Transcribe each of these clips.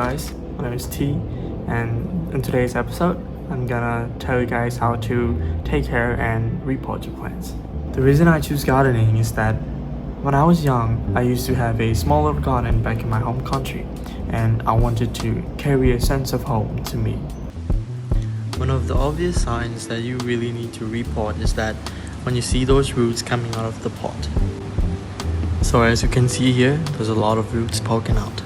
guys, my name is T, and in today's episode, I'm gonna tell you guys how to take care and repot your plants. The reason I choose gardening is that when I was young, I used to have a small little garden back in my home country, and I wanted to carry a sense of home to me. One of the obvious signs that you really need to repot is that when you see those roots coming out of the pot. So as you can see here, there's a lot of roots poking out.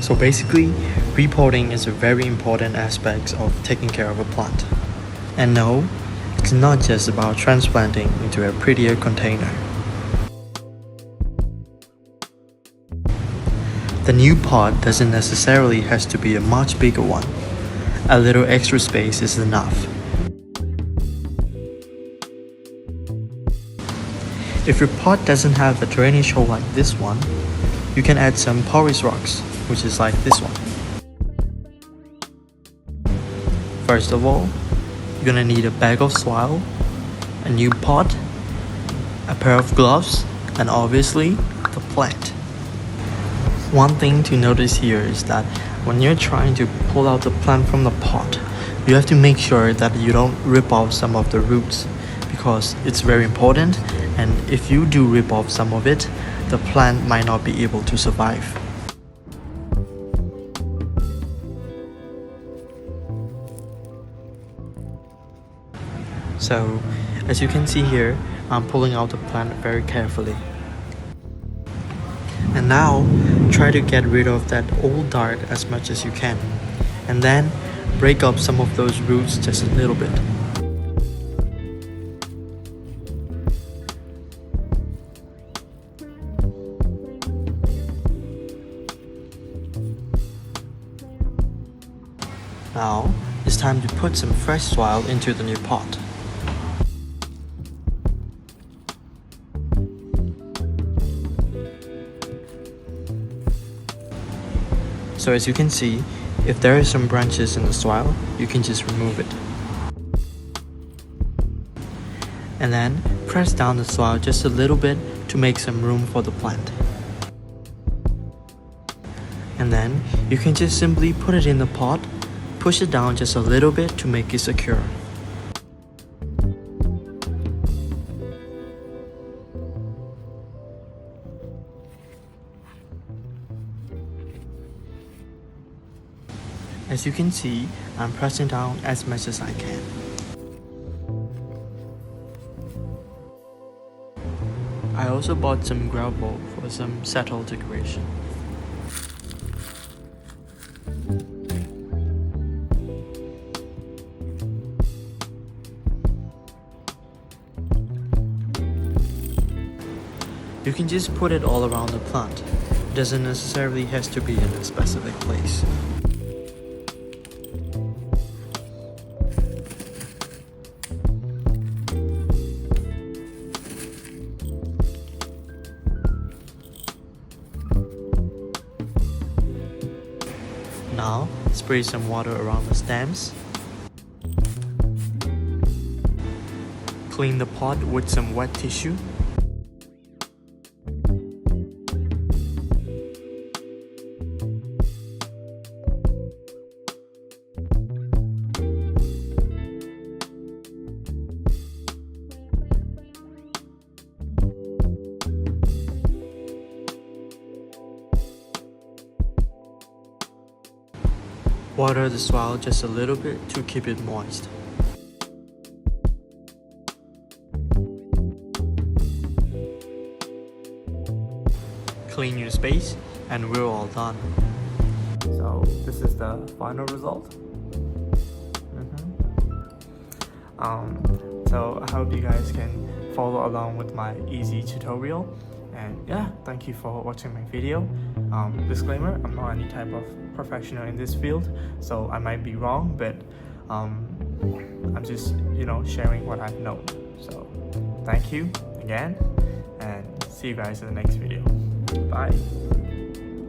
So basically, repotting is a very important aspect of taking care of a plant. And no, it's not just about transplanting into a prettier container. The new pot doesn't necessarily have to be a much bigger one. A little extra space is enough. If your pot doesn't have a drainage hole like this one, you can add some porous rocks, which is like this one. First of all, you're gonna need a bag of soil, a new pot, a pair of gloves, and obviously the plant. One thing to notice here is that when you're trying to pull out the plant from the pot, you have to make sure that you don't rip off some of the roots, because it's very important, and if you do rip off some of it, the plant might not be able to survive. So, as you can see here, I'm pulling out the plant very carefully. And now, try to get rid of that old dirt as much as you can. And then, break up some of those roots just a little bit. Now, it's time to put some fresh soil into the new pot. So as you can see, if there are some branches in the soil, you can just remove it. And then press down the soil just a little bit to make some room for the plant. And then you can just simply put it in the pot, push it down just a little bit to make it secure. As you can see, I'm pressing down as much as I can. I also bought some gravel for some settle decoration. You can just put it all around the plant. It doesn't necessarily have to be in a specific place. Now, spray some water around the stems. Clean the pot with some wet tissue. Water the soil just a little bit to keep it moist. Clean your space and we're all done. So this is the final result. So I hope you guys can follow along with my easy tutorial. And yeah, thank you for watching my video. Disclaimer, I'm not any type of professional in this field, so I might be wrong, but I'm just, sharing what I've known. So thank you again, and see you guys in the next video. Bye.